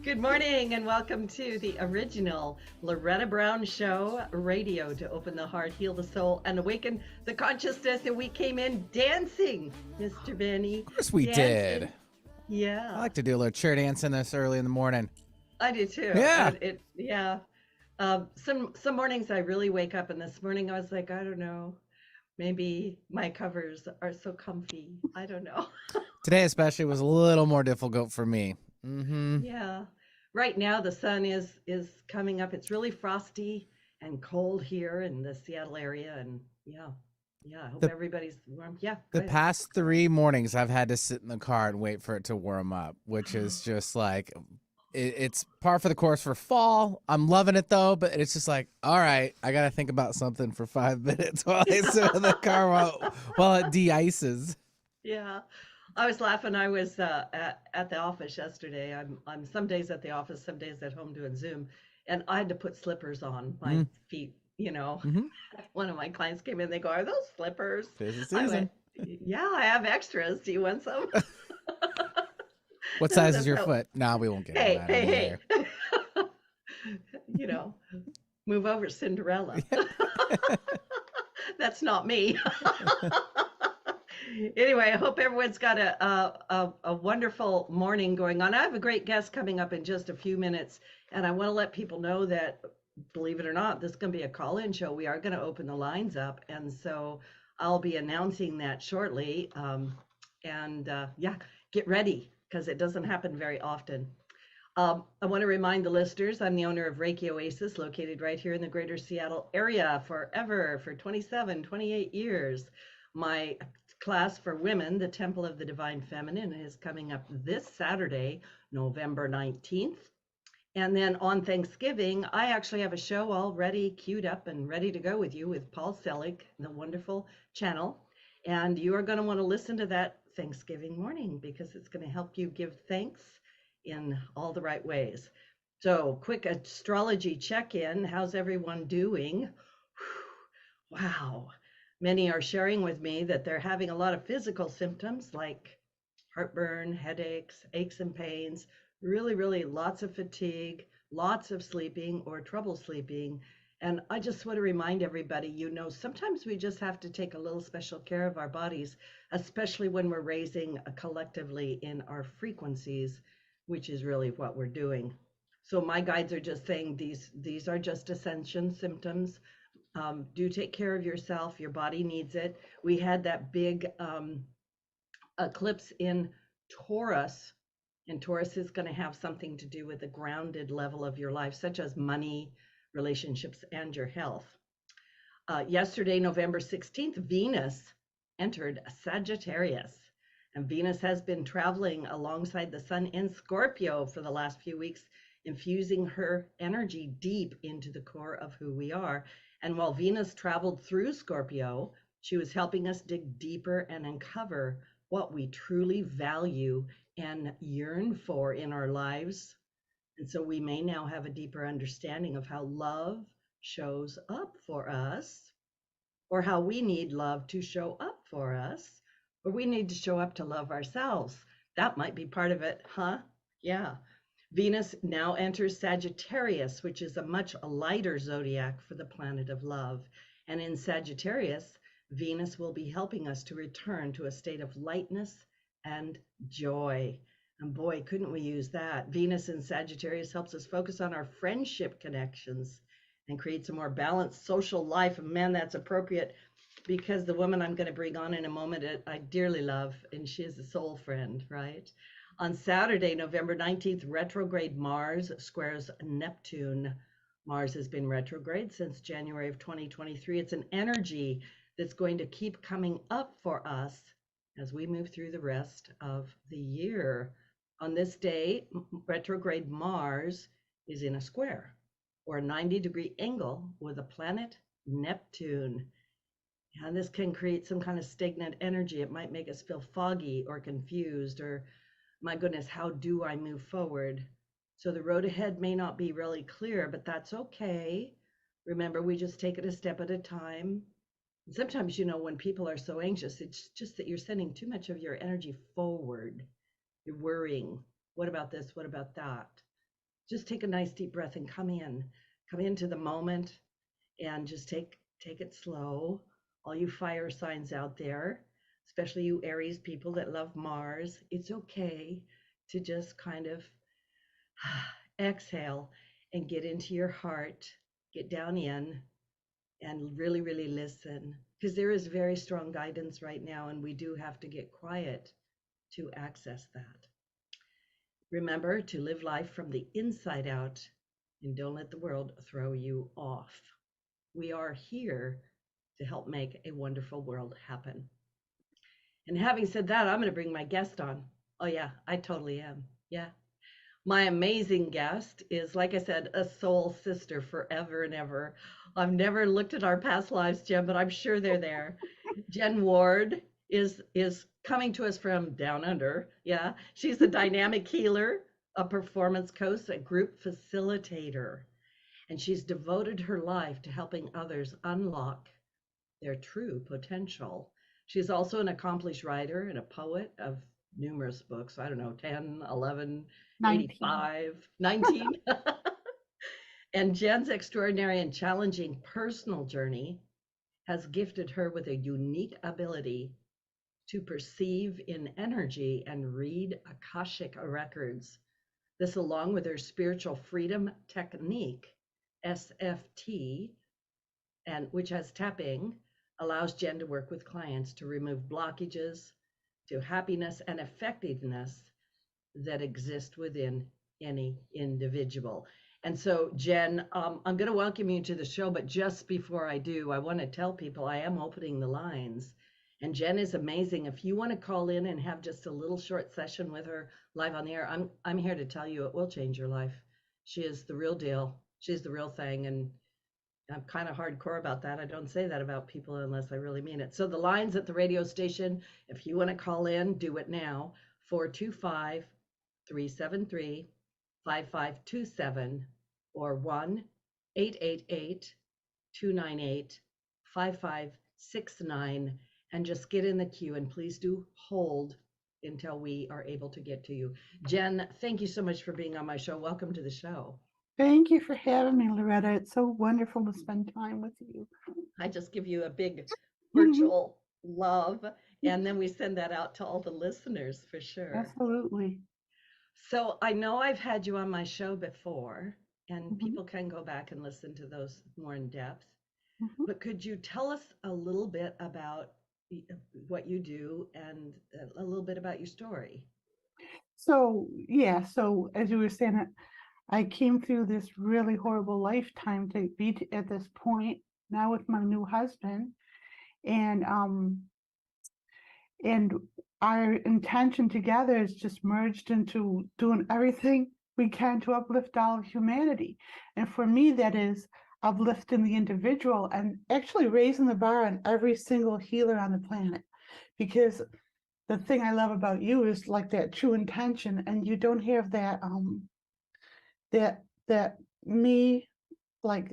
Good morning and welcome to the original Loretta Brown Show radio to open the heart, heal the soul, and awaken the consciousness. And we came in dancing, Mr. Benny. Of course we did. Dancing. I Yeah, like to do a little chair dancing this early in the morning. I do too. Yeah. And yeah. Some mornings I really wake up, and this morning I was like, I don't know, maybe my covers are so comfy. I don't know. Today especially was a little more difficult for me. Mm-hmm. Yeah. Right now the sun is coming up. It's really frosty and cold here in the Seattle area and yeah. Yeah, I hope The everybody's warm. Yeah, go the ahead. past 3 mornings I've had to sit in the car and wait for it to warm up, which is just like it's par for the course for fall. I'm loving it though, but it's just like, all right, I gotta think about something for 5 minutes while I sit in the car while it de-ices. Yeah. I was laughing. I was at the office yesterday. I'm some days at the office, some days at home doing Zoom, and I had to put slippers on my feet, you know. Mm-hmm. One of my clients came in, they go, "Are those slippers?" Tis the I went, season. "Yeah, I have extras. Do you want some?" What size is That's your how, foot? No, we won't get into hey, that on hey, the air. hey. You know, move over, Cinderella. That's not me. Anyway, I hope everyone's got a wonderful morning going on. I have a great guest coming up in just a few minutes, and I want to let people know that, believe it or not, this is going to be a call-in show. We are going to open the lines up, and so I'll be announcing that shortly. Yeah, get ready because it doesn't happen very often. I want to remind the listeners I'm the owner of Reiki Oasis, located right here in the greater Seattle area forever for 27, 28 years. My class for women, the Temple of the Divine Feminine, is coming up this Saturday, November 19th. And then on Thanksgiving, I actually have a show already queued up and ready to go with you with Paul Selig, the wonderful channel. And you are going to want to listen to that Thanksgiving morning because it's going to help you give thanks in all the right ways. So, quick astrology check in. How's everyone doing? Wow. Many are sharing with me that they're having a lot of physical symptoms like heartburn, headaches, aches and pains, really, really lots of fatigue, lots of sleeping or trouble sleeping. And I just want to remind everybody, sometimes we just have to take a little special care of our bodies, especially when we're raising collectively in our frequencies, which is really what we're doing. So my guides are just saying these are just ascension symptoms. Do take care of yourself. Your body needs it. We had that big eclipse in Taurus, and Taurus is going to have something to do with the grounded level of your life, such as money, relationships, and your health. Yesterday, November 16th, Venus entered Sagittarius. And Venus has been traveling alongside the sun in Scorpio for the last few weeks, infusing her energy deep into the core of who we are. And while Venus traveled through Scorpio, she was helping us dig deeper and uncover what we truly value and yearn for in our lives. And so we may now have a deeper understanding of how love shows up for us, or how we need love to show up for us, or we need to show up to love ourselves. That might be part of it, huh? Yeah. Venus now enters Sagittarius, which is a much lighter zodiac for the planet of love. And in Sagittarius, Venus will be helping us to return to a state of lightness and joy. And boy, couldn't we use that? Venus in Sagittarius helps us focus on our friendship connections and creates a more balanced social life. And man, that's appropriate because the woman I'm going to bring on in a moment, I dearly love, and she is a soul friend, right? On Saturday, November 19th, retrograde Mars squares Neptune. Mars has been retrograde since January of 2023. It's an energy that's going to keep coming up for us as we move through the rest of the year. On this day, retrograde Mars is in a square or a 90-degree angle with the planet Neptune. And this can create some kind of stagnant energy. It might make us feel foggy or confused or, my goodness, how do I move forward? So the road ahead may not be really clear, but that's okay. Remember, we just take it a step at a time. And sometimes, when people are so anxious, it's just that you're sending too much of your energy forward. You're worrying. What about this? What about that? just take a nice deep breath and come into the moment, and just take it slow. All you fire signs out there, especially you Aries people that love Mars, it's okay to just kind of exhale and get into your heart, get down in, and really, really listen, because there is very strong guidance right now, and we do have to get quiet to access that. Remember to live life from the inside out, and don't let the world throw you off. We are here to help make a wonderful world happen. And having said that, I'm going to bring my guest on. Oh, yeah, I totally am. Yeah. My amazing guest is, like I said, a soul sister forever and ever. I've never looked at our past lives, Jen, but I'm sure they're there. Jen Ward is coming to us from down under. Yeah, she's a dynamic healer, a performance coach, a group facilitator, and she's devoted her life to helping others unlock their true potential. She's also an accomplished writer and a poet of numerous books. I don't know, 10, 11, 19. 85, 19. And Jen's extraordinary and challenging personal journey has gifted her with a unique ability to perceive in energy and read akashic records. This, along with her spiritual freedom technique, SFT, and which has tapping, allows Jen to work with clients to remove blockages to happiness and effectiveness that exist within any individual. And so, Jen, I'm going to welcome you to the show, but just before I do, I want to tell people I am opening the lines. And Jen is amazing. If you want to call in and have just a little short session with her live on the air, I'm here to tell you it will change your life. She is the real deal. She's the real thing. And I'm kind of hardcore about that. I don't say that about people unless I really mean it. So the lines at the radio station, if you want to call in, do it now. 425 373 5527 or 1 888 298 5569, and just get in the queue, and please do hold until we are able to get to you. Jen, thank you so much for being on my show. Welcome to the show. Thank you for having me, Loretta. It's so wonderful to spend time with you. I just give you a big virtual love, and then we send that out to all the listeners for sure. Absolutely. So I know I've had you on my show before, and people can go back and listen to those more in depth. But could you tell us a little bit about what you do and a little bit about your story? So, yeah, so as you were saying, I came through this really horrible lifetime to be at this point now with my new husband, and our intention together is just merged into doing everything we can to uplift all of humanity. And for me, that is uplifting the individual and actually raising the bar on every single healer on the planet. Because the thing I love about you is like that true intention, and you don't have that that me, like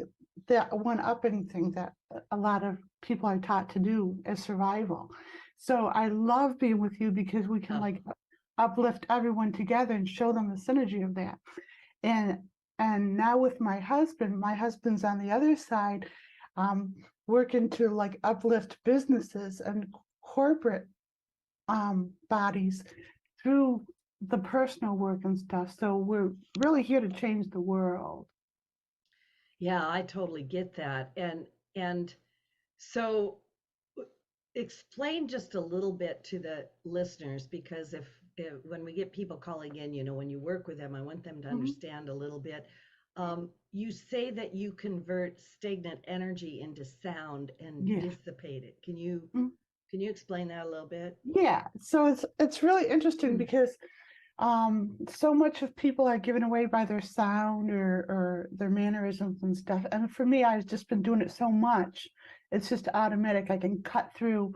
that one-upping thing that a lot of people are taught to do as survival. So I love being with you because we can like uplift everyone together and show them the synergy of that. And now with my husband's on the other side, working to like uplift businesses and corporate bodies through the personal work and stuff. So we're really here to change the world. Yeah, I totally get that. And so explain just a little bit to the listeners, because if when we get people calling in, you know, when you work with them, I want them to understand a little bit. You say that you convert stagnant energy into sound and dissipate it. Can you explain that a little bit? Yeah, so it's really interesting because so much of people are given away by their sound or their mannerisms and stuff. And for me, I've just been doing it so much, it's just automatic. I can cut through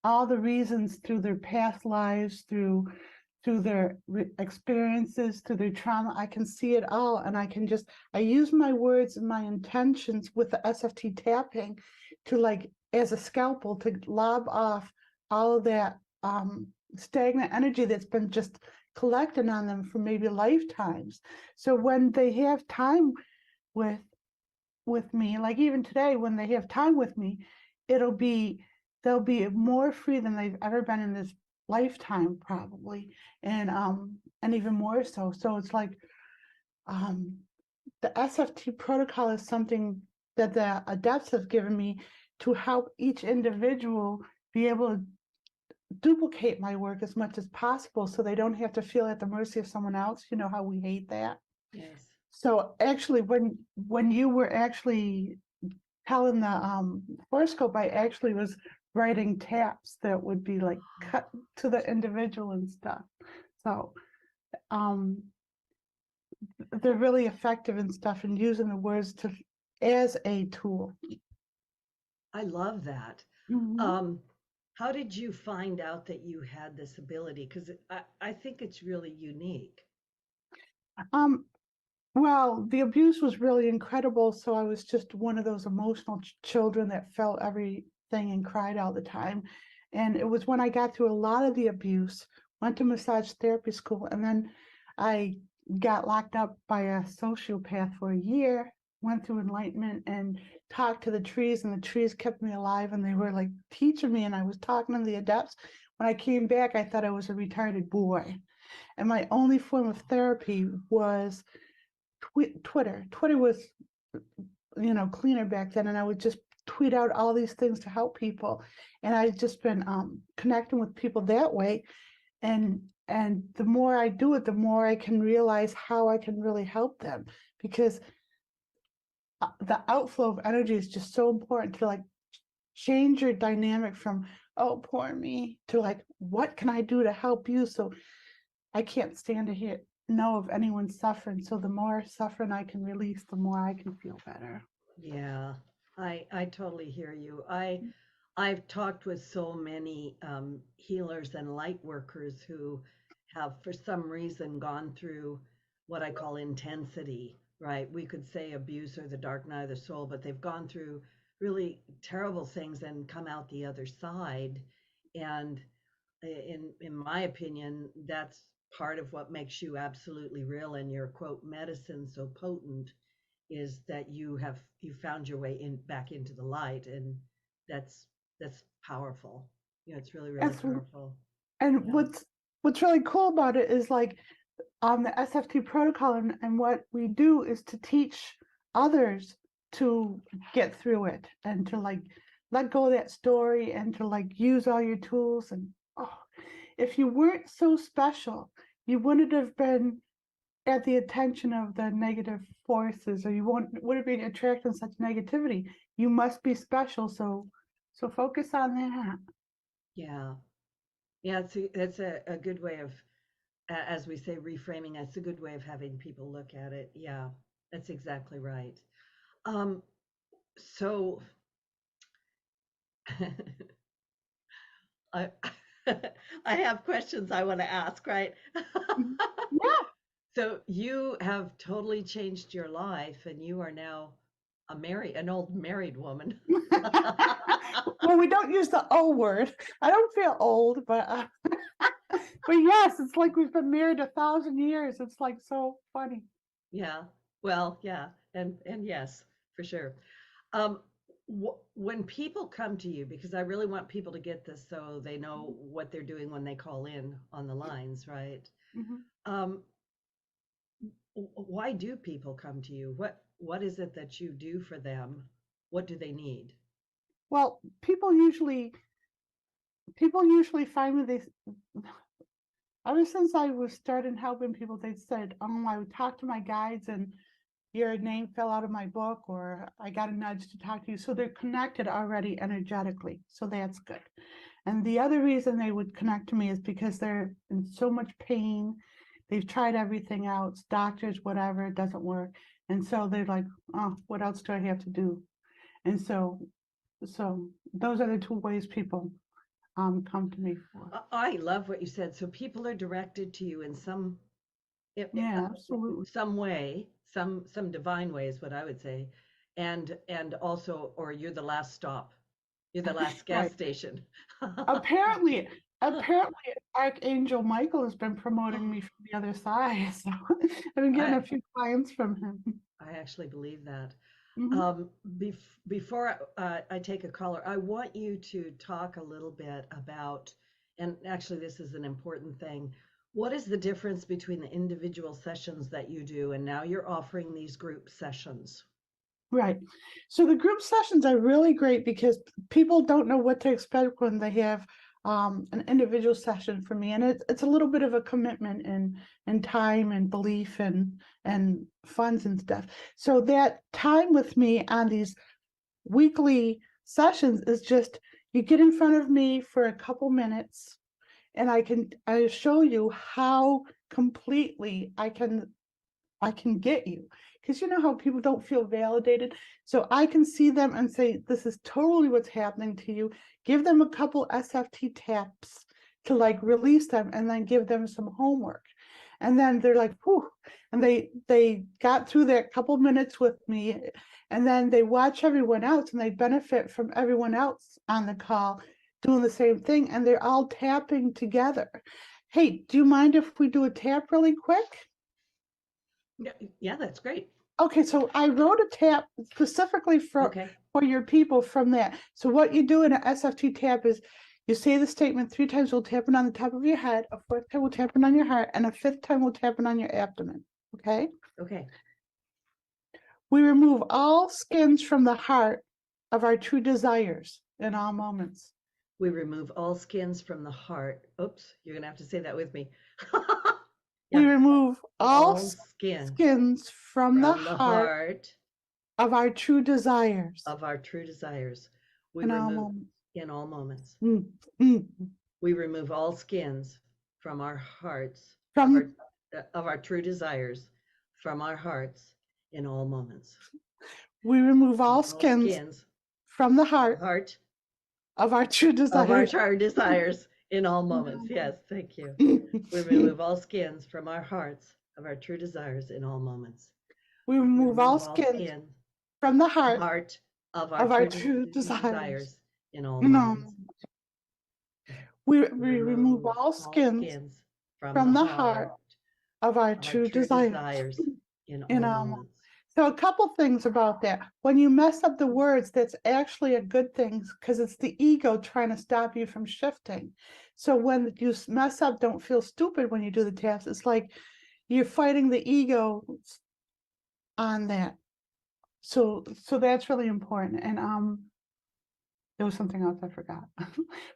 all the reasons through their past lives, through their experiences, through their trauma. I can see it all, and I use my words and my intentions with the SFT tapping to, like, as a scalpel, to lob off all of that stagnant energy that's been just collecting on them for maybe lifetimes. So when they have time with me, like even today, when they have time with me, they'll be more free than they've ever been in this lifetime, probably, and even more so. So it's like the SFT protocol is something that the adepts have given me to help each individual be able to duplicate my work as much as possible, so they don't have to feel at the mercy of someone else. You know how we hate that. Yes. So actually, when you were actually telling the horoscope, I actually was writing taps that would be like cut to the individual and stuff. So they're really effective and stuff, and using the words as a tool. I love that. Mhm. How did you find out that you had this ability? Because I think it's really unique. Um, well, the abuse was really incredible, so I was just one of those emotional children that felt everything and cried all the time. And it was when I got through a lot of the abuse, went to massage therapy school, and then I got locked up by a sociopath for a year, went through enlightenment and talked to the trees, and the trees kept me alive, and they were like teaching me, and I was talking to the adepts. When I came back, I thought I was a retarded boy. And my only form of therapy was Twitter. Twitter was, cleaner back then, and I would just tweet out all these things to help people. And I've just been connecting with people that way. And the more I do it, the more I can realize how I can really help them, because the outflow of energy is just so important to like change your dynamic from, oh, poor me, to like, what can I do to help you? So I can't stand to know of anyone suffering. So the more suffering I can release, the more I can feel better. Yeah, I totally hear you. I've talked with so many healers and light workers who have, for some reason, gone through what I call intensity, right? We could say abuse or the dark night of the soul, but they've gone through really terrible things and come out the other side. And in my opinion, that's part of what makes you absolutely real and your quote medicine so potent, is that you found your way in back into the light, and that's that's powerful. It's really, really That's powerful. and Yeah. what's really cool about it is like the SFT protocol, and what we do is to teach others to get through it and to like let go of that story and to like use all your tools. And oh, if you weren't so special, you wouldn't have been at the attention of the negative forces, or you wouldn't be attracting such negativity. You must be special, so focus on that. Yeah. Yeah, it's a good way of, as we say, reframing. It's a good way of having people look at it. Yeah, that's exactly right. Um, so I I have questions I want to ask, right? Yeah. So you have totally changed your life, and you are now an old married woman. Well, we don't use the O word. I don't feel old, but yes, it's like we've been married 1,000 years. It's like so funny. Yeah. Well, yeah, and yes, for sure. Um, when people come to you, because I really want people to get this so they know what they're doing when they call in on the lines, right? Mhm. Um, why do people come to you? What is it that you do for them? What do they need? Well, people usually find me. Ever since I was starting helping people, they said, I would talk to my guides and your name fell out of my book, or I got a nudge to talk to you. So they're connected already energetically. So that's good. And the other reason they would connect to me is because they're in so much pain. They've tried everything else, doctors, whatever, it doesn't work. And so they're like, oh, what else do I have to do? And so those are the two ways people come to me for. I love what you said. So people are directed to you in Yeah, absolutely. some way, some divine way is what I would say, and also, or you're the last stop, you're the last gas Right. station. Apparently, apparently Archangel Michael has been promoting me from the other side. So I've been getting a I, few clients from him. I actually believe that. Mhm. Before I take a caller, I want you to talk a little bit about, and actually, this is an important thing. What is the difference between the individual sessions that you do and now you're offering these group sessions? Right. So the group sessions are really great because people don't know what to expect when they have an individual session for me, and it's a little bit of a commitment in time and belief and funds and stuff. So that time with me on these weekly sessions is just you get in front of me for a couple minutes, and I show you how completely I can get you, because you know how people don't feel validated. So I can see them and say, this is totally what's happening to you. Give them a couple SFT taps to like release them, and then give them some homework. And then they're like, whew, and they got through that couple minutes with me, and then they watch everyone else and they benefit from everyone else on the call doing the same thing, and they're all tapping together. Hey, do you mind if we do a tap really quick? Yeah, yeah, that's great. Okay, so I wrote a tap specifically Okay. for your people from that. So what you do in an SFT tap is you say the statement 3 times, we'll tap it on the top of your head, a 4th time we'll tap it on your heart, and a 5th time we'll tap it on your abdomen. Okay? Okay. We remove all skins from the heart of our true desires in all moments. We remove all skins from the heart. Oops, you're going to have to say that with me. We Yeah. remove all All skin skins from the from the heart heart of our true desires of our true desires. We in all remove moments. in all moments. Mm, mm. We remove all skins from our hearts From of our true desires from our hearts in all moments. we remove all All skins skins from the from the heart heart of our true of our desires. true desires in all moments. Yes, thank you. We remove all skins from our hearts of our true desires in all moments. We We remove all remove all skins skin from the heart heart of our of our true true desires desires. in all No, moments. we remove Remove all all skins skins from the from the heart heart of our of our true true desires. desires in In all all moments. moments. So a couple things about that. When you mess up the words, that's actually a good thing because it's the ego trying to stop you from shifting. So when you mess up, don't feel stupid when you do the taps. It's like you're fighting the ego on that. So that's really important. And there was something else I forgot.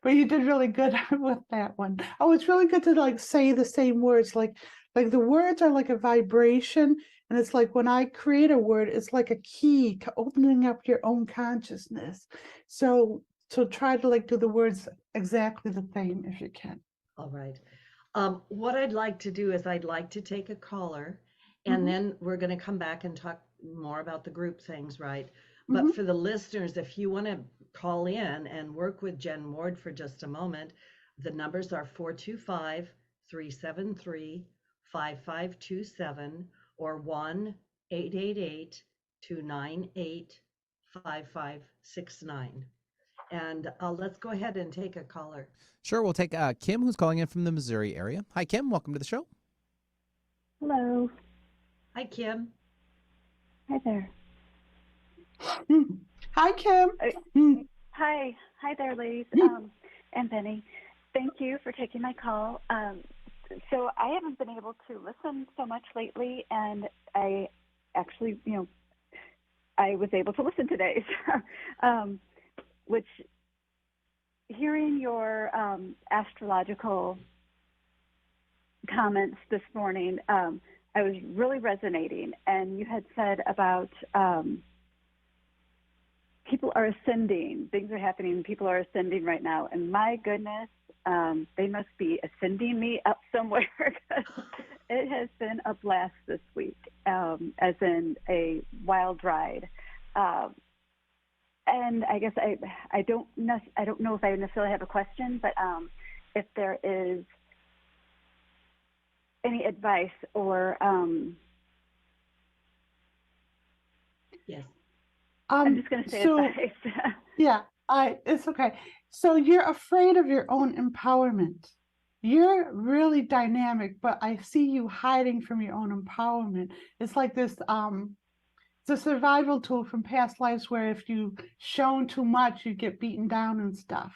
But you did really good with that one. Oh, it's really good to like say the same words. Like the words are like a vibration. And it's like when I create a word, it's like a key to opening up your own consciousness. So try to like do the words exactly the same if you can. All right. What I'd like to do is I'd like to take a caller, and Mhm, then we're going to come back and talk more about the group things, right? mhm. But for the listeners, if you want to call in and work with Jen Ward for just a moment, the numbers are 425-373-5527 or 1-888-298-5569. And let's go ahead and take a caller. Sure, we'll take Kim, who's calling in from the Missouri area. Hi, Kim. Welcome to the show. Hello. Hi, Kim. Hi there. Hi, Kim. Hi. Hi there, ladies. And Benny. Thank you for taking my call. So I haven't been able to listen so much lately, and I actually, I was able to listen today, which hearing your astrological comments this morning, I was really resonating, and you had said about people are ascending, things are happening, people are ascending right now, and my goodness, they must be ascending me up somewhere because it has been a blast this week, as in a wild ride. And I guess I don't know if I necessarily have a question, but if there is any advice or Yes. I'm just going to say advice. Yeah. It's okay. So you're afraid of your own empowerment. You're really dynamic, but I see you hiding from your own empowerment. It's like this, it's a survival tool from past lives where if you shown too much, you get beaten down and stuff.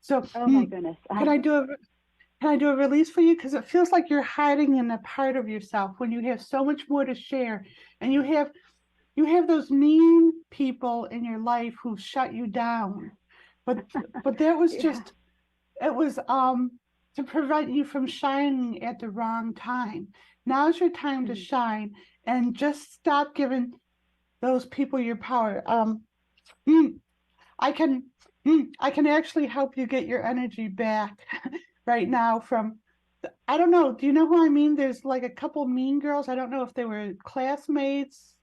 So Oh my goodness. can I do a can I do a release for you? Because it feels like you're hiding in a part of yourself when you have so much more to share, and you have those mean people in your life who shut you down. But that was Yeah. just it was to prevent you from shining at the wrong time. Now's your time to shine, and just stop giving those people your power. Mm, I can I can actually help you get your energy back right now from I don't know. Do you know who I mean? There's like a couple mean girls. I don't know if they were classmates,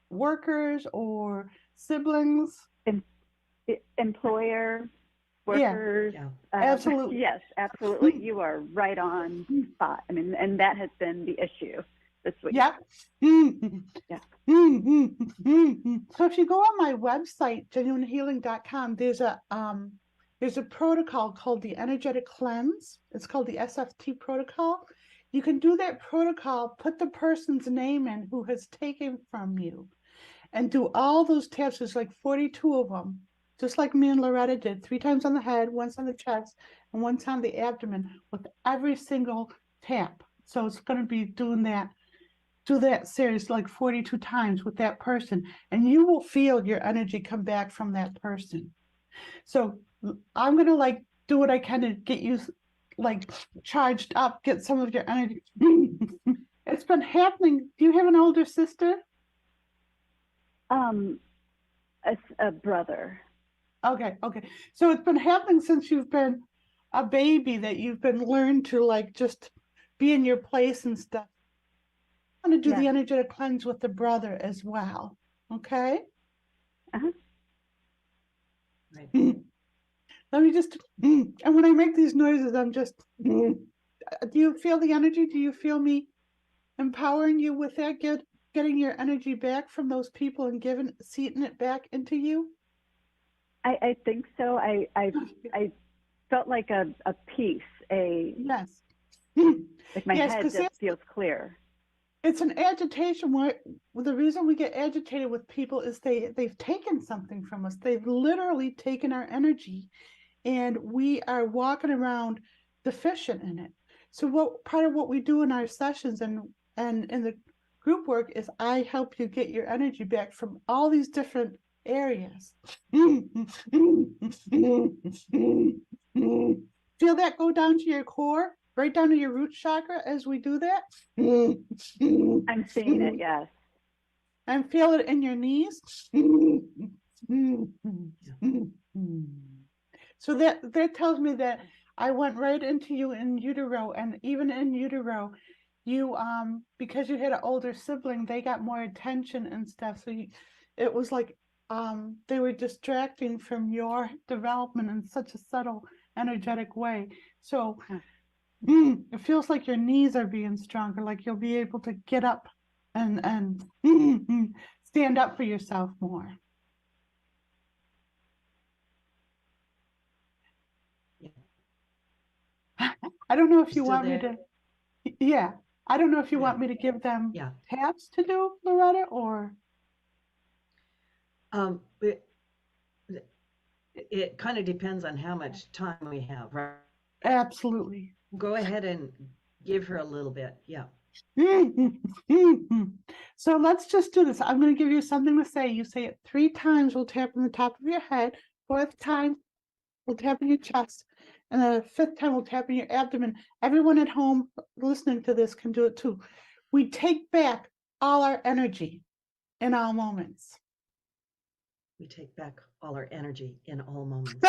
workers, or siblings. Em- Employer, Yeah, workers. Yeah. absolutely. Yes, absolutely. You are right on spot. I mean, and that has been the issue this week. Yep. Yeah. So if you go on my website, JENuineHealing.com, there's a protocol called the energetic cleanse. It's called the SFT protocol. You can do that protocol, put the person's name in who has taken from you, and do all those taps. There's like 42 of them, just like me and Loretta did, 3 times on the head, once on the chest, and once on the abdomen with every single tap. So it's going to be doing that. Do that series like 42 times with that person, and you will feel your energy come back from that person. So I'm going to like do what I can to get you like charged up, get some of your energy. It's been happening. Do you have an older sister? A brother. Okay. So it's been happening since you've been a baby that you've been learned to like just be in your place and stuff. I'm going to do the Yeah. energetic cleanse with the brother as well. Okay. Uh-huh. Right. Let me just, and when I make these noises, I'm just, do you feel the energy? Do you feel me empowering you with that? Getting your energy back from those people and seating it back into you? I think so. I felt like a peace, Yes. like my Yes, head 'cause just feels clear. it's an agitation where the reason we get agitated with people is they've taken something from us. They've literally taken our energy, and we are walking around deficient in it. So what part of what we do in our sessions and in the group work is I help you get your energy back from all these different areas. Feel that go down to your core, right down to your root chakra as we do that. I'm seeing it, yes. And feel it in your knees. So that tells me that I went right into you in utero, and even in utero, you because you had an older sibling, they got more attention and stuff. So it was like they were distracting from your development in such a subtle, energetic way. So it feels like your knees are being stronger, like you'll be able to get up and stand up for yourself more. I don't know if you Still want me there? to, yeah, I don't know if you Yeah. want me to give them Yeah. taps to do, Loretta, or It kind of depends on how much time we have, right? absolutely. Go ahead and give her a little bit. Yeah. So let's just do this. I'm going to give you something to say. You say it 3 times, we'll tap on the top of your head. 4th time, we'll tap in your chest. And then the 5th time, we'll tap in your abdomen. Everyone at home listening to this can do it too. We take back all our energy in all moments. We take back all our energy in all moments.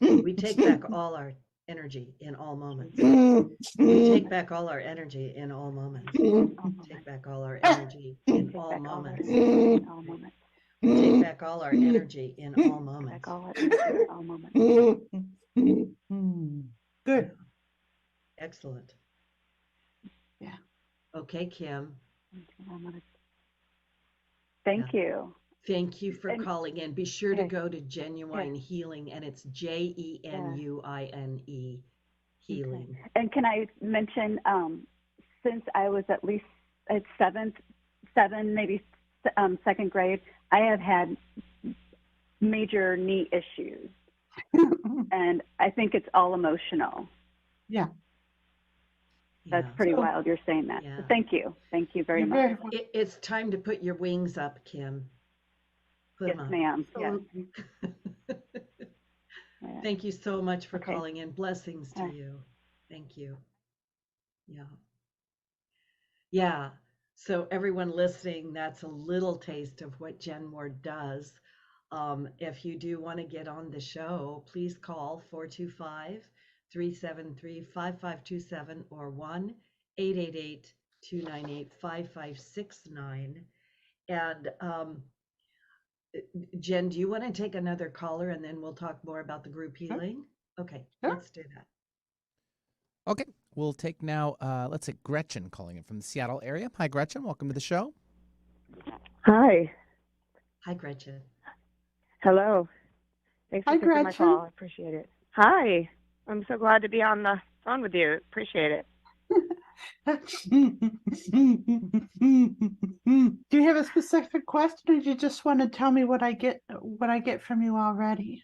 We take back all our energy in all moments. We take back all our energy in all moments. Take back all our energy in all moments. In all moments. Take back all our energy in all moments. Back all our energy in all moments. Good. Excellent. Yeah. Okay, Kim. Thank you. Thank you for And calling in. Be sure to okay, go to okay, JENuine Healing, and it's JENuine okay. Healing. And can I mention, since I was at least at maybe second grade, I have had major knee issues, and I think it's all emotional. Yeah. That's Yeah. pretty So wild. You're saying that. Yeah. So thank you very you're much. very welcome. It's time to put your wings up, Kim. Put Yes, them up. ma'am. Yes. Absolutely. Yeah. Thank you so much for Okay. calling in. Blessings to All right. you. Thank you. Yeah. Yeah. So everyone listening, that's a little taste of what Jen Ward does. If you do want to get on the show, please call 425-373-5527 or 1-888-298-5569. And Jen, do you want to take another caller and then we'll talk more about the group Sure. healing? Okay, Sure. let's do that. Okay, we'll take now, let's say Gretchen calling in from the Seattle area. Hi, Gretchen. Welcome to the show. Hi. Hi, Gretchen. Hello. Thanks for Hi, taking my Gretchen. call. I appreciate it. Hi. I'm so glad to be on the phone with you. Appreciate it. Do you have a specific question, or do you just want to tell me what I get from you already?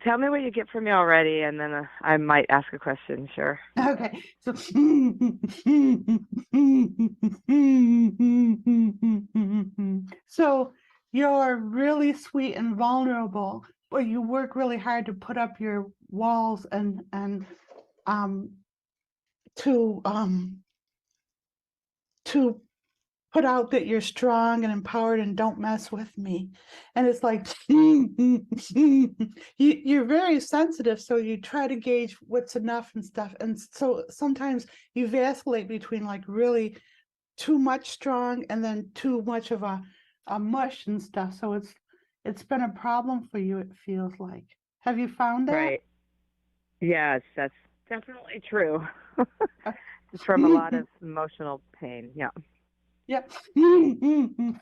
Tell me what you get from me already, and then I might ask a question. Sure. Okay, so so you're really sweet and vulnerable, but you work really hard to put up your walls and to to put out that you're strong and empowered and don't mess with me. And it's like you're very sensitive, so you try to gauge what's enough and stuff. And so sometimes you vacillate between like really too much strong and then too much of a mush and stuff. So it's been a problem for you, it feels like. Have you found that? Right. Yes, that's definitely true. It's from a lot of emotional pain. Yeah. Yep. And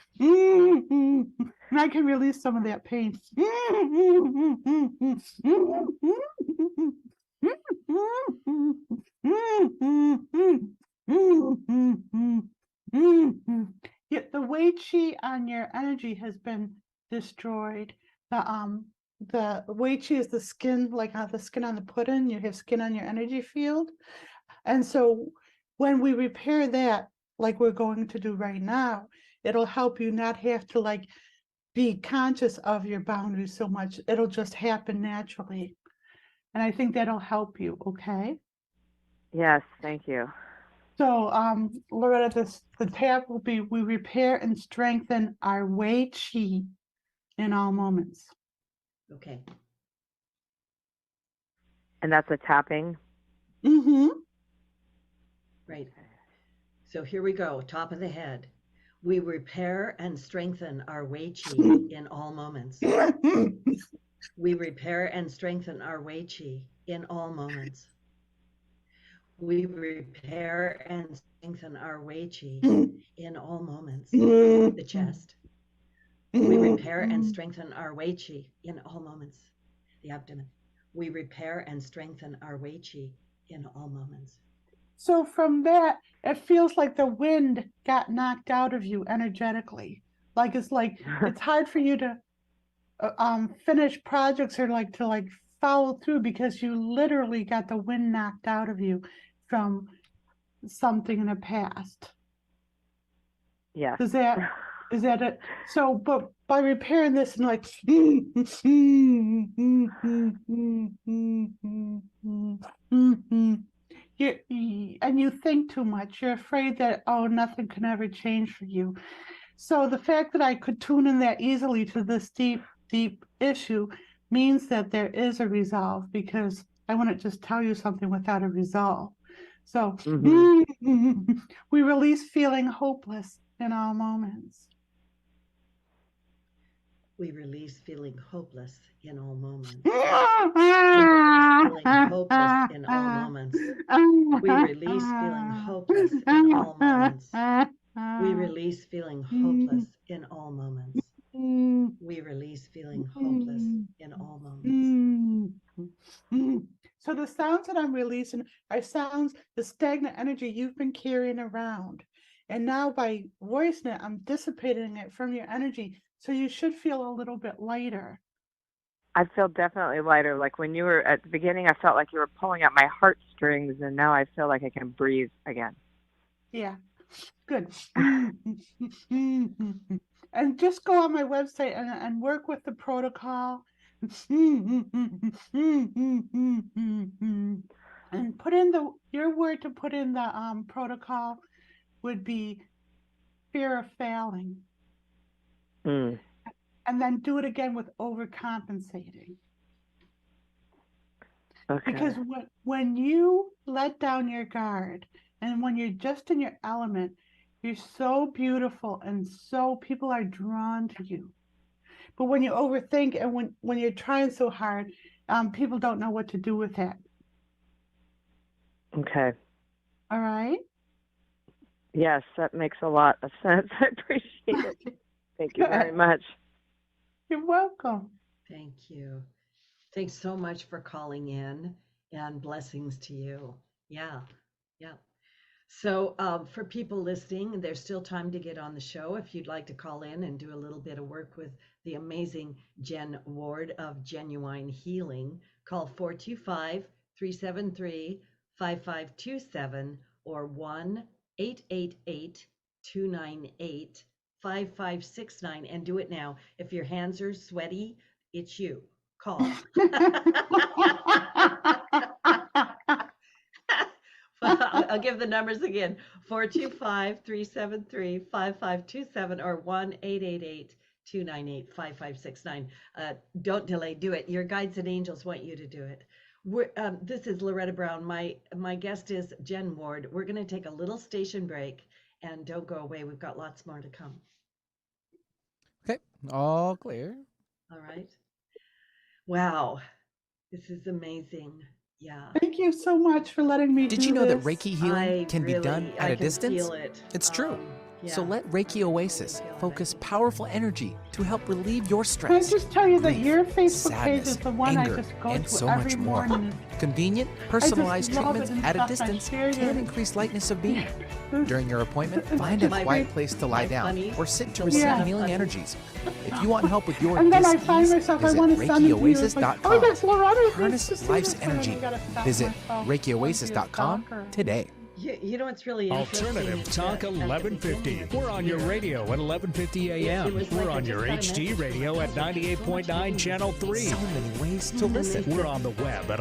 I can release some of that pain. Yet the Wei Qi on your energy has been destroyed. The Wei Qi is the skin, like the skin on the pudding. You have skin on your energy field. And so when we repair that, like we're going to do right now, it'll help you not have to like be conscious of your boundaries so much. It'll just happen naturally. And I think that'll help you, okay? Yes. Thank you. So Loretta, the tab will be, we repair and strengthen our Wei Qi in all moments. Okay. And that's a tapping. Mm-hmm. Right. So here we go, top of the head. We repair and strengthen our Wei Qi in all moments. We repair and strengthen our Wei Qi in all moments. We repair and strengthen our Wei Qi in all moments. The chest. We repair and strengthen our Wei Qi in all moments. The abdomen. We repair and strengthen our Wei Qi in all moments. So from that, it feels like the wind got knocked out of you energetically. Like it's hard for you to finish projects or like to follow through because you literally got the wind knocked out of you from something in the past. Yes. Is that it? So, but by repairing this and like you think too much. You're afraid that, oh, nothing can ever change for you. So the fact that I could tune in that easily to this deep issue means that there is a resolve, because I wouldn't just tell you something without a resolve. So we release feeling hopeless in all moments. We release feeling hopeless in all moments. We release feeling hopeless in all moments. We release feeling hopeless in all moments. We release feeling hopeless in all moments. We release feeling hopeless in all moments. So the sounds that I'm releasing are sounds, the stagnant energy you've been carrying around. And now by voicing it, I'm dissipating it from your energy. So you should feel a little bit lighter. I feel definitely lighter. Like when you were at the beginning, I felt like you were pulling at my heartstrings, and now I feel like I can breathe again. Yeah, good. And just go on my website and work with the protocol. And put in your word to put in the protocol would be fear of failing. Mm. And then do it again with overcompensating. Okay. Because when you let down your guard and when you're just in your element, you're so beautiful and so people are drawn to you. But when you overthink and when you're trying so hard, people don't know what to do with it. Okay. All right? Yes, that makes a lot of sense. I appreciate it. Thank you very much. You're welcome. Thank you. Thanks so much for calling in, and blessings to you. Yeah. So for people listening, there's still time to get on the show. If you'd like to call in and do a little bit of work with the amazing Jen Ward of JENuine Healing, call 425-373-5527 or 1-888-298-5569, and do it now. If your hands are sweaty, it's you. Call. I'll give the numbers again: 425-373-5527 or 1-888-298-5569. Don't delay, do it. Your guides and angels want you to do it. This is Loretta Brown. My guest is Jen Ward. We're going to take a little station break, and don't go away. We've got lots more to come. Okay, all clear. All right. Wow, this is amazing. Yeah. Thank you so much for letting me Did you know that Reiki healing can be done at a distance? It's true. So let Reiki Oasis focus powerful energy to help relieve your stress. Can I just tell you that grief, your Facebook sadness, page is the one anger, I just go and to so every much more. morning. Convenient, personalized love treatments it and at a stuff. I distance share can your- increase lightness of being. During your appointment, find a My- quiet place to lie my down funny- or sit to the receive Yeah. healing energies. If you want help with your And then I dis-ease, find myself, I visit want to send it to you. It's like, ReikiOasis.com. oh, that's Loretta. Thanks Harness to see life's this, and then energy. I gotta stop Visit myself. ReikiOasis.com today. You know what's really interesting? Alternative is Talk that at the 1150. beginning of We're on your the year, radio at 1150 a.m. It was We're like I on your just got a HD message radio at from my husband. 98.9 Channel 3. So many ways to listen. We're on the web at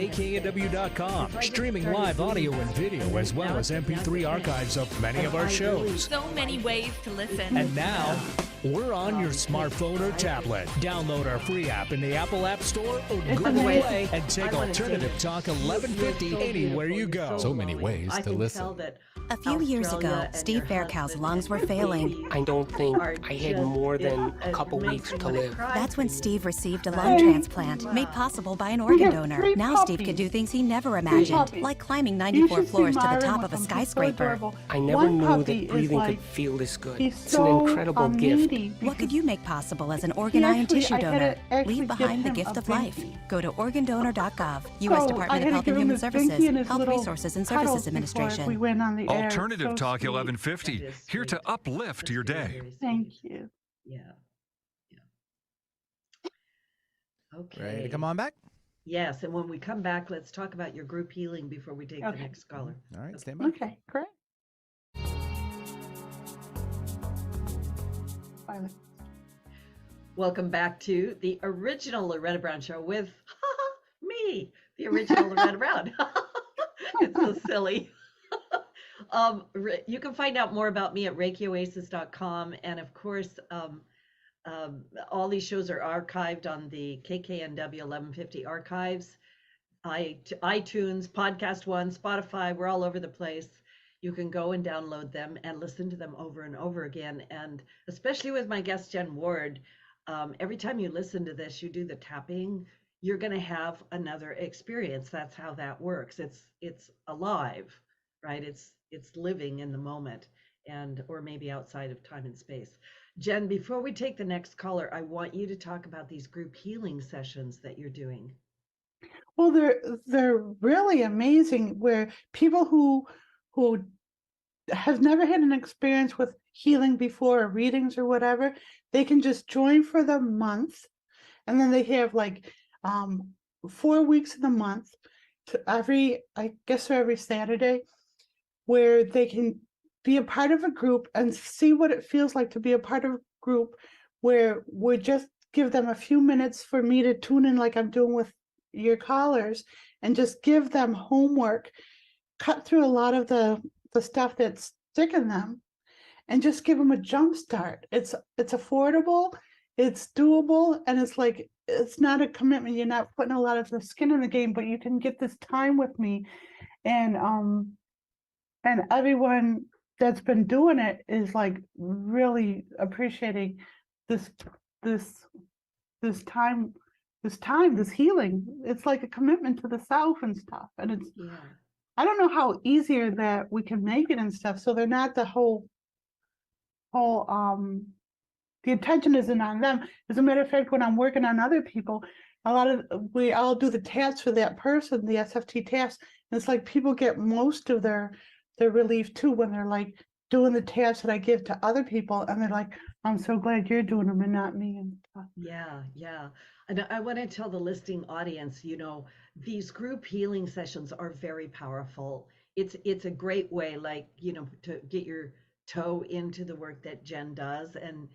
1150kknw.com, streaming live audio and video as well as MP3 archives of many of our shows. So many ways to listen. And now, we're on your smartphone or tablet. Download our free app in the Apple App Store or Google amazing. Play and take Alternative Talk 1150 anywhere you go. So many ways to listen. A few years ago, Steve Faircow's lungs were failing. I don't think I had more than a couple weeks to live. That's when Steve received a lung transplant, made possible by an organ donor. three Now Steve puppies. can do things he never imagined, puppies. like climbing You 94 should see floors to the Myron top with of a them. He's so skyscraper. adorable. I never One knew puppy that is breathing like, could feel this good. he's It's so an incredible gift. needy What could because you make possible as an he organ, eye, and actually- tissue I had donor? to actually Leave give behind the him gift a of life. binky. Go to organdonor.gov, U.S. So I Department had of to Health give and him Human his binky Services, and his Health little Resources and cuddles Services before Administration. we went on the air. Alternative So Talk sweet. 1150, here to uplift your day. Thank you. Yeah. Okay. Ready to come on back? Yes, and when we come back, let's talk about your group healing before we take the Okay. next caller. All right, stand by. Okay, great. Finally. Welcome back to the original Loretta Brown Show with me, the original Loretta Brown. It's so silly. You can find out more about me at ReikiOasis.com, and of course, all these shows are archived on the KKNW 1150 archives, iTunes, Podcast One, Spotify. We're all over the place. You can go and download them and listen to them over and over again. And especially with my guest, Jen Ward, every time you listen to this, you do the tapping, you're going to have another experience. That's how that works. It's alive, right? It's living in the moment. or maybe outside of time and space. Jen, before we take the next caller, I want you to talk about these group healing sessions that you're doing. Well, they're really amazing, where people who have never had an experience with healing before, or readings or whatever, they can just join for the month, and then they have like 4 weeks in the month to every Saturday, where they can be a part of a group and see what it feels like to be a part of a group, where we just give them a few minutes for me to tune in like I'm doing with your callers, and just give them homework, cut through a lot of the stuff that's sticking them, and just give them a jump start. It's affordable, it's doable, and it's like, it's not a commitment. You're not putting a lot of the skin in the game, but you can get this time with me. And everyone that's been doing it is like really appreciating this time, this healing. It's like a commitment to the self and stuff. And it's, I don't know how easier that we can make it and stuff. So they're not the whole the attention isn't on them. As a matter of fact, when I'm working on other people, we all do the tasks for that person, the SFT tasks. And it's like people get most of their relief too, when they're like doing the tasks that I give to other people, and they're like, I'm so glad you're doing them and not me and stuff. Yeah. And I want to tell the listening audience, these group healing sessions are very powerful. It's a great way, like, to get your toe into the work that Jen does, and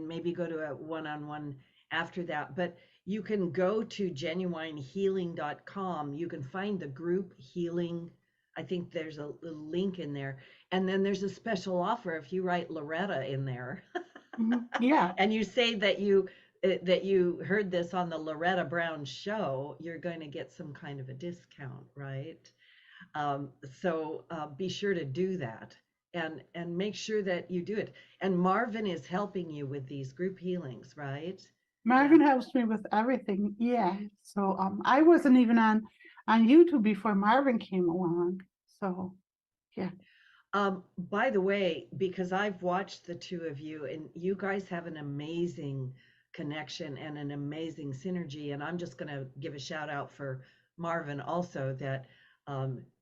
maybe go to a one-on-one after that. But you can go to JENuineHealing.com. You can find the group healing. I think there's a link in there. And then there's a special offer if you write Loretta in there. Yeah. And you say that you heard this on the Loretta Brown show, you're going to get some kind of a discount, right? So be sure to do that, and make sure that you do it. And Marvin is helping you with these group healings, right? Marvin helps me with everything. Yeah. So I wasn't even on YouTube before Marvin came along. So yeah. By the way, because I've watched the two of you, and you guys have an amazing connection and an amazing synergy. And I'm just going to give a shout out for Marvin also, that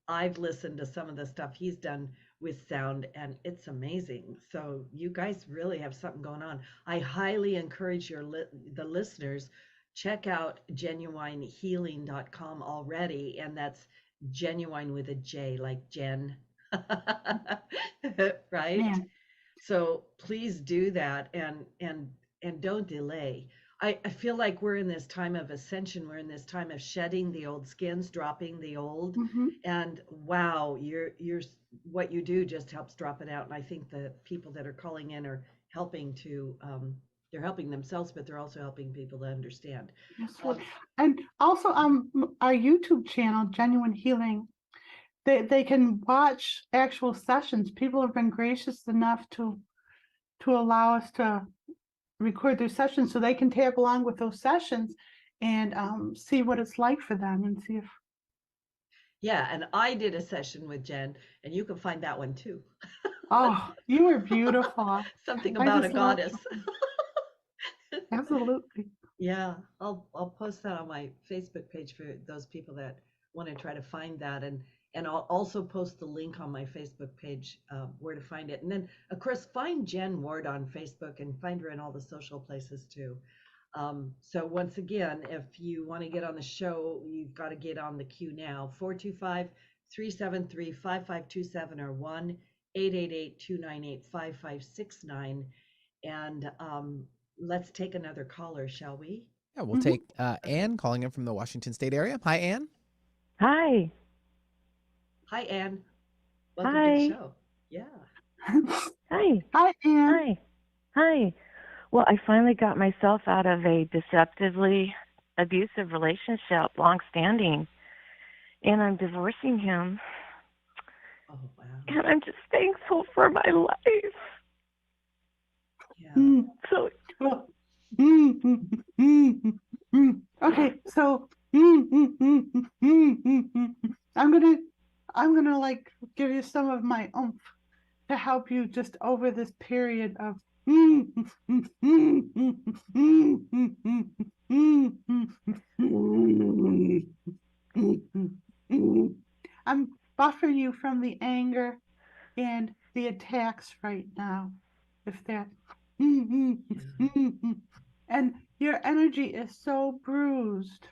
I've listened to some of the stuff he's done with sound, and it's amazing. So you guys really have something going on. I highly encourage the listeners, check out JENuineHealing.com already, and that's genuine with a J, like Jen. Right? Yeah. So please do that, and don't delay. I feel like we're in this time of ascension. We're in this time of shedding the old skins, dropping the old, and wow, what you do just helps drop it out. And I think the people that are calling in are helping to they're helping themselves, but they're also helping people to understand. And also our YouTube channel, JENuine Healing, they can watch actual sessions. People have been gracious enough to allow us to record their sessions, so they can tag along with those sessions and see what it's like for them, and see if. Yeah, and I did a session with Jen, and you can find that one too. Oh, you were beautiful. Something about a goddess. Absolutely. Yeah, I'll post that on my Facebook page for those people that want to try to find that, and I'll also post the link on my Facebook page where to find it. And then, of course, find Jen Ward on Facebook, and find her in all the social places too. So once again, if you want to get on the show, you've got to get on the queue now. 425-373-5527 or 1-888-298-5569. And let's take another caller, shall we? Yeah, we'll take Ann calling in from the Washington State area. Hi, Ann. Hi. Hi, Ann. Welcome to the show. Yeah. Hi. Hi, Ann. Hi. Hi. Well, I finally got myself out of a deceptively abusive relationship, long-standing, and I'm divorcing him. Oh, wow. And I'm just thankful for my life. Yeah. So, okay, so I'm gonna like give you some of my oomph. to help you just over this period of I'm buffering you from the anger and the attacks right now. If that and your energy is so bruised.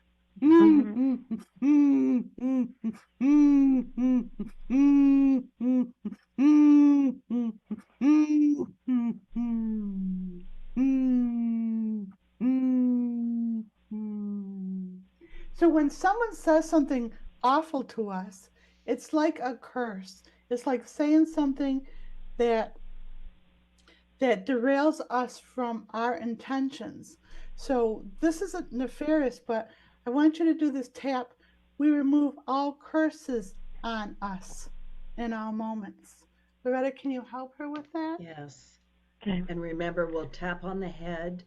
So when someone says something awful to us, it's like a curse. It's like saying something that derails us from our intentions. So this isn't nefarious, but I want you to do this tap. We remove all curses on us in all moments. Loretta, can you help her with that? Yes. Okay. And remember, we'll tap on the head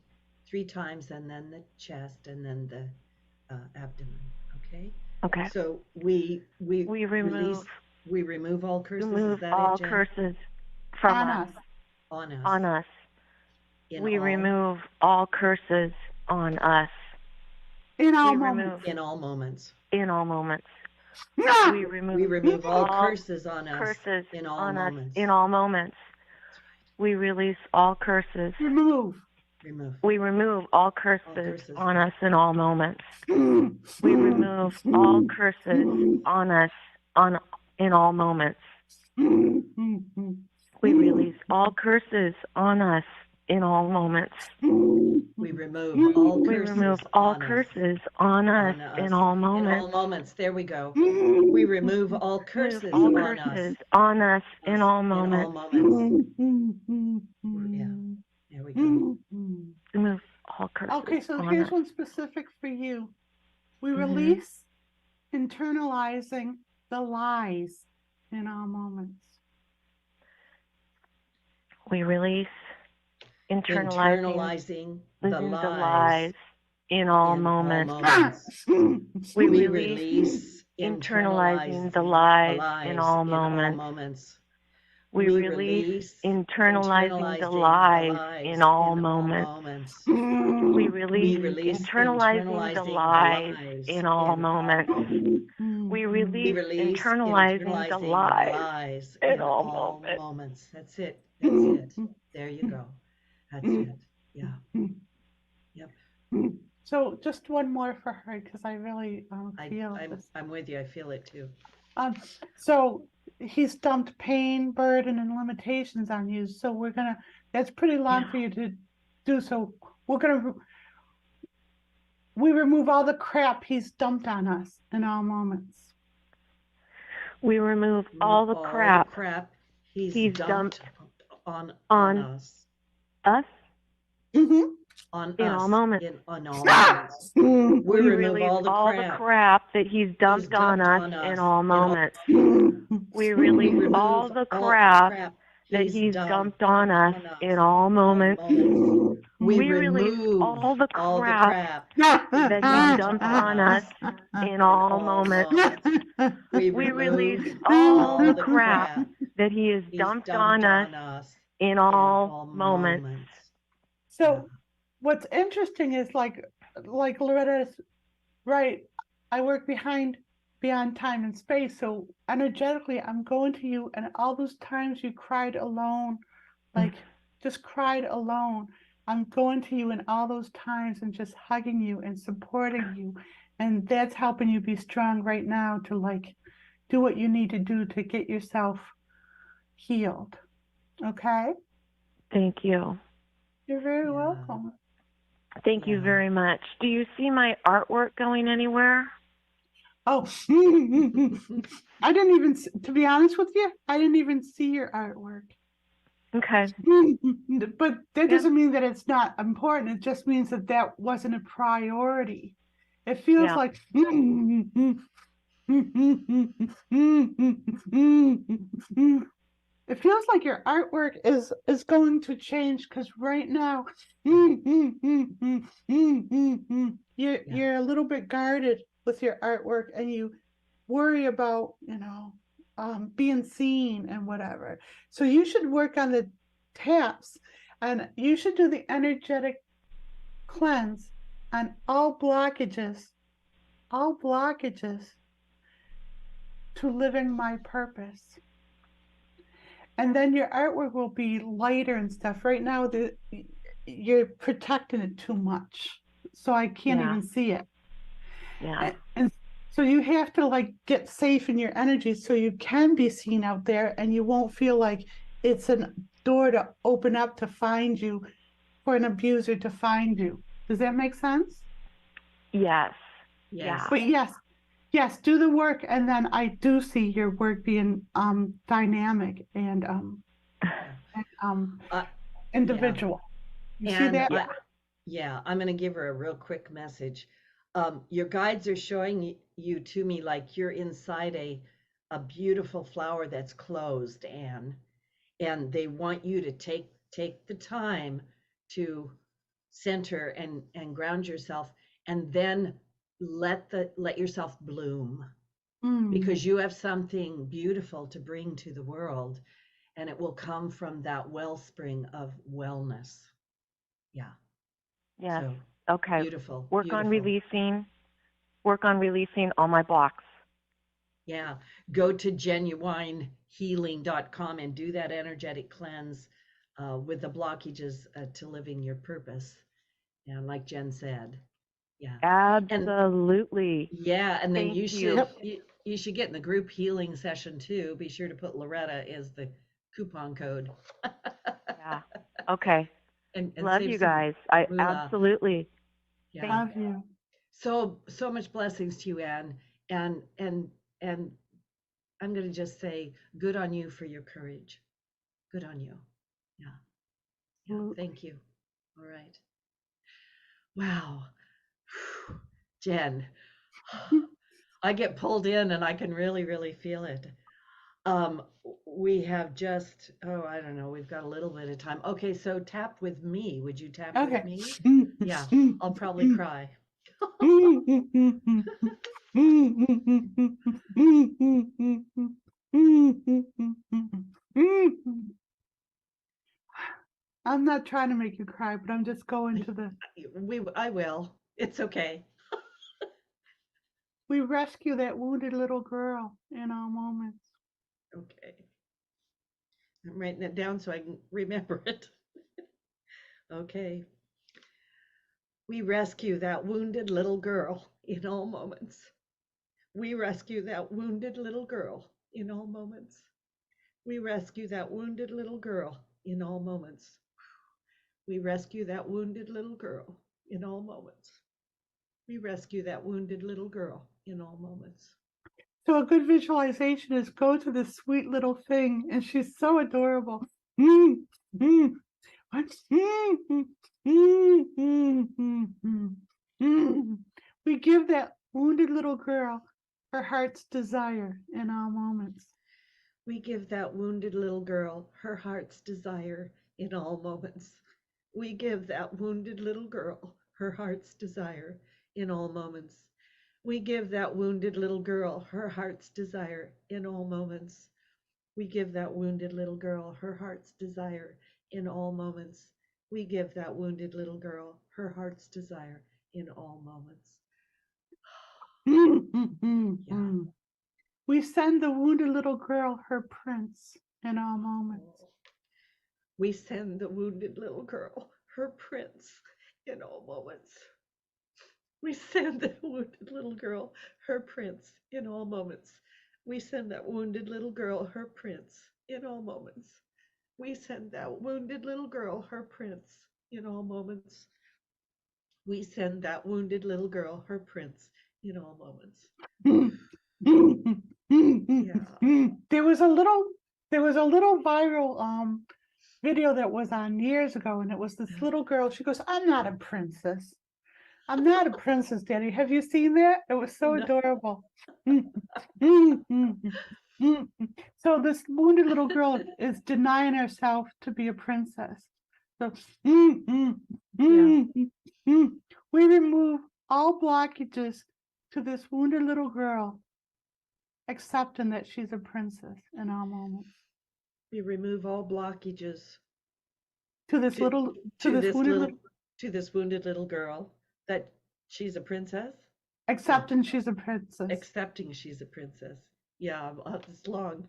3 times, and then the chest, and then the abdomen. Okay. Okay. So we remove all curses. Remove all curses from us. On us. On us. We remove all curses on us. In all moments. In all moments. In all moments. We remove all curses on us. Curses in all on moments. Us in all moments. We release all curses. Remove. We remove all curses on us in all moments. We remove all curses on us in all moments. We release all curses on us in all moments. We remove all curses on us in all moments. In all moments. There we go. We remove all curses on us. On us in all moments. Yeah. There we go. Remove all curses. Okay, so here's one specific for you. We release internalizing the lies in all moments. We release internalizing the lies in all moments. We release internalizing the lies in all moments. We release internalizing the lies in all moments. We release internalizing the lies in all moments. We release internalizing the lies in all moments. That's it. That's it. There you go. That's it. Yeah. Yep. So just one more for her, because I really feel this. I'm with you. I feel it too. So he's dumped pain, burden, and limitations on you. So that's pretty long for you to do. So we remove all the crap he's dumped on us in all moments. We remove all the crap he's dumped on us. Us? Mm-hmm. In all moments. On all moments. We remove all the crap that he's dumped on us in all moments. We release all the crap that he's dumped on us in all moments. We release all the crap that he's dumped on us in all moments. We release all the crap that he has dumped on us in all moments. So what's interesting is like Loretta's right, I work beyond time and space. So energetically, I'm going to you, and all those times you cried alone, just cried alone, I'm going to you in all those times and just hugging you and supporting you. And that's helping you be strong right now to do what you need to do to get yourself healed. Okay? Thank you. You're very welcome. Thank you very much. Do you see my artwork going anywhere? Oh, I didn't even, to be honest with you, I didn't even see your artwork. Okay. But that doesn't mean that it's not important. It just means that wasn't a priority. It feels like, it feels like your artwork is going to change, because right now you're a little bit guarded with your artwork, and you worry about being seen and whatever. So you should work on the taps, and you should do the energetic cleanse on all blockages to living my purpose. And then your artwork will be lighter and stuff. Right now, you're protecting it too much, so I can't even see it. Yeah. And so you have to like get safe in your energy so you can be seen out there, and you won't feel like it's a door to open up to find you, for an abuser to find you. Does that make sense? Yes. Yes. But yes, do the work, and then I do see your work being dynamic and individual. You see that? Yeah, I'm going to give her a real quick message. Your guides are showing you to me like you're inside a beautiful flower that's closed, Anne, and they want you to take the time to center and ground yourself, and then let yourself bloom, because you have something beautiful to bring to the world, and it will come from that wellspring of wellness. Yeah. Yes. So, okay. Beautiful. Work on releasing all my blocks. Yeah. Go to JENuineHealing.com and do that energetic cleanse with the blockages to living your purpose. And like Jen said, yeah. Absolutely. And then you should you should get in the group healing session too. Be sure to put Loretta as the coupon code. Yeah. Okay. And love you guys. I absolutely. Yeah. Love you. So much blessings to you, Anne. And I'm going to just say, good on you for your courage. Good on you. Yeah. Thank you. All right. Wow. Jen, I get pulled in and I can really, really feel it. We have just, I don't know, we've got a little bit of time. Okay, so tap with me. Would you tap with me? Yeah, I'll probably cry. I'm not trying to make you cry, but I'm just going to the... I will. It's okay. We rescue that wounded little girl in all moments. Okay. I'm writing it down so I can remember it. Okay. We rescue that wounded little girl in all moments. We rescue that wounded little girl in all moments. We rescue that wounded little girl in all moments. We rescue that wounded little girl in all moments. We rescue that wounded little girl in all moments. So a good visualization is go to this sweet little thing, and she's so adorable. We give that wounded little girl her heart's desire in all moments. We give that wounded little girl her heart's desire in all moments. We give that wounded little girl her heart's desire in all moments. We give that wounded little girl her heart's desire in all moments. We give that wounded little girl her heart's desire in all moments. We give that wounded little girl her heart's desire in all moments. Yeah. We send the wounded little girl her prince in all moments. We send the wounded little girl her prince in all moments. We send the wounded little girl her prince in all moments. We send that wounded little girl her prince in all moments. We send that wounded little girl her prince in all moments. We send that wounded little girl her prince in all moments. There was a little viral video that was on years ago, and it was this little girl. She goes, "I'm not a princess. I'm not a princess, Daddy." Have you seen that? It was so adorable. So this wounded little girl is denying herself to be a princess. So we remove all blockages to this wounded little girl accepting that she's a princess in all moments. We remove all blockages to this wounded little girl that she's a princess. Accepting she's a princess. Accepting she's a princess. Yeah, it's long.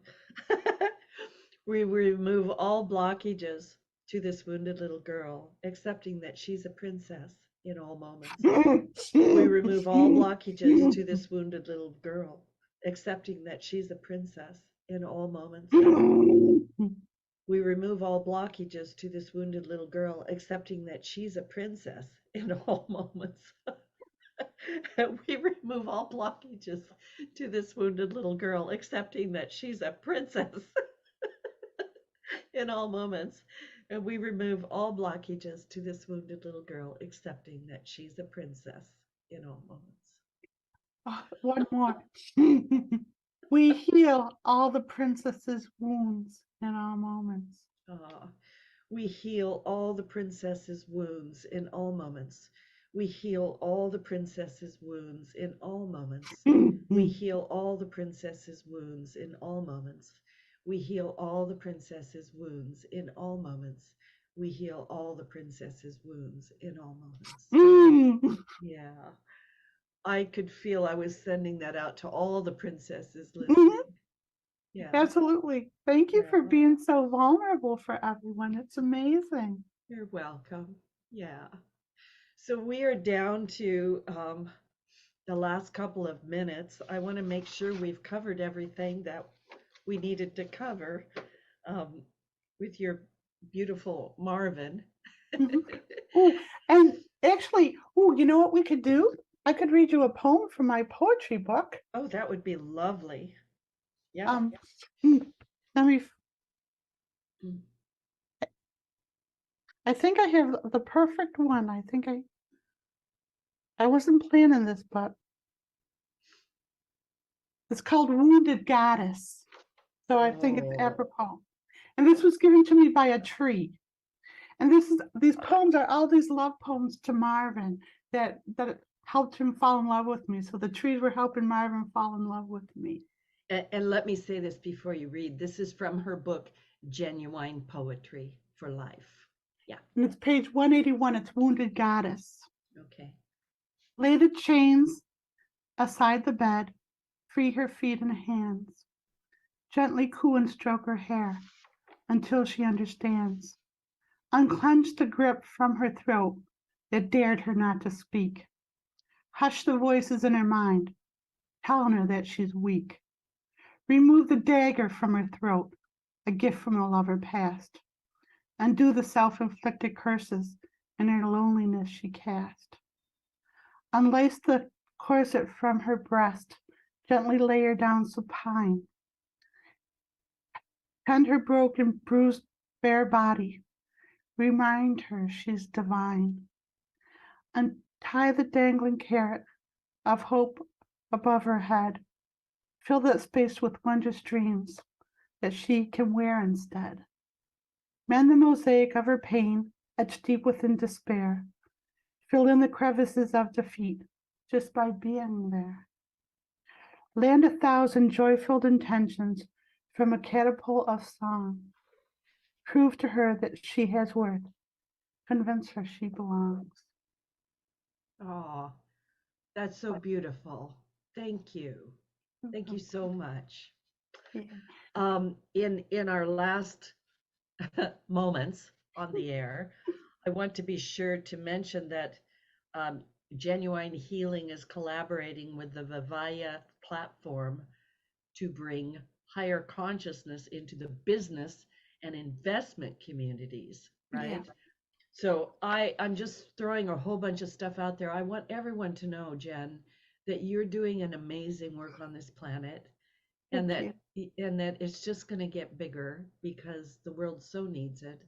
We remove all blockages to this wounded little girl, accepting that she's a princess in all moments. We remove all blockages to this wounded little girl, accepting that she's a princess in all moments. We remove all blockages to this wounded little girl, accepting that she's a princess in all moments. We remove all blockages to this wounded little girl, accepting that she's a princess in all moments. And we remove all blockages to this wounded little girl, accepting that she's a princess in all moments. One more. We heal all the princess's wounds in all moments. We heal all the princess's wounds in all moments. We heal all the princess's wounds in all moments. We heal all the princess's wounds in all moments. We heal all the princess's wounds in all moments. We heal all the princess's wounds in all moments. Yeah. I could feel I was sending that out to all the princesses listening. Yeah. Absolutely. Thank you for being so vulnerable for everyone. It's amazing. You're welcome. Yeah. So we are down to the last couple of minutes. I want to make sure we've covered everything that we needed to cover with your beautiful Marvin. Ooh, and actually, you know what we could do? I could read you a poem from my poetry book. Oh, that would be lovely. Yeah. Let me. I think I have the perfect one. I think I wasn't planning this, but it's called Wounded Goddess. So I think it's apropos. And this was given to me by a tree. And these poems are all these love poems to Marvin that helped him fall in love with me. So the trees were helping Marvin fall in love with me. And let me say this before you read. This is from her book, Genuine Poetry for Life. Yeah. And it's page 181. It's Wounded Goddess. Okay. Lay the chains aside the bed. Free her feet and hands. Gently coo and stroke her hair until she understands. Unclench the grip from her throat that dared her not to speak. Hush the voices in her mind, telling her that she's weak. Remove the dagger from her throat, a gift from a lover past. Undo the self-inflicted curses in her loneliness she cast. Unlace the corset from her breast, gently lay her down supine. Tend her broken, bruised, bare body. Remind her she's divine. Untie the dangling carrot of hope above her head. Fill that space with wondrous dreams that she can wear instead. Mend the mosaic of her pain, etched deep within despair. Fill in the crevices of defeat just by being there. Land 1,000 joy-filled intentions from a catapult of song. Prove to her that she has worth. Convince her she belongs. Oh, that's so beautiful. Thank you. Thank you so much. Yeah. In our last moments on the air, I want to be sure to mention that Genuine Healing is collaborating with the Vivaya platform to bring higher consciousness into the business and investment communities, right? Yeah. So I'm just throwing a whole bunch of stuff out there. I want everyone to know, Jen, that you're doing an amazing work on this planet, and that it's just going to get bigger because the world so needs it.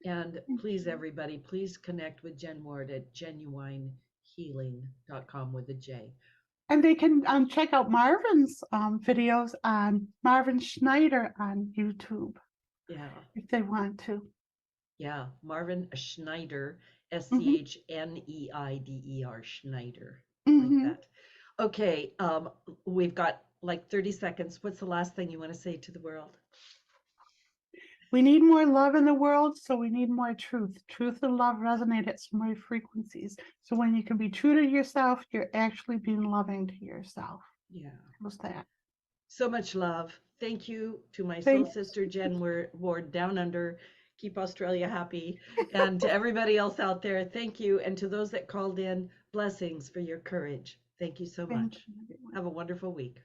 And please, everybody, please connect with Jen Ward at JENuineHealing.com with a J. And they can check out Marvin's videos on Marvin Schneider on YouTube. Yeah. If they want to. Yeah, Marvin Schneider, SCHNEIDER, Schneider, like that. Okay, we've got like 30 seconds. What's the last thing you want to say to the world? We need more love in the world, so we need more truth. Truth and love resonate at some high frequencies. So when you can be true to yourself, you're actually being loving to yourself. Yeah. What's that? So much love. Thank you to my soul sister, Jen Ward, down under. Keep Australia happy. And to everybody else out there, thank you. And to those that called in, blessings for your courage. Thank you so much. Have a wonderful week.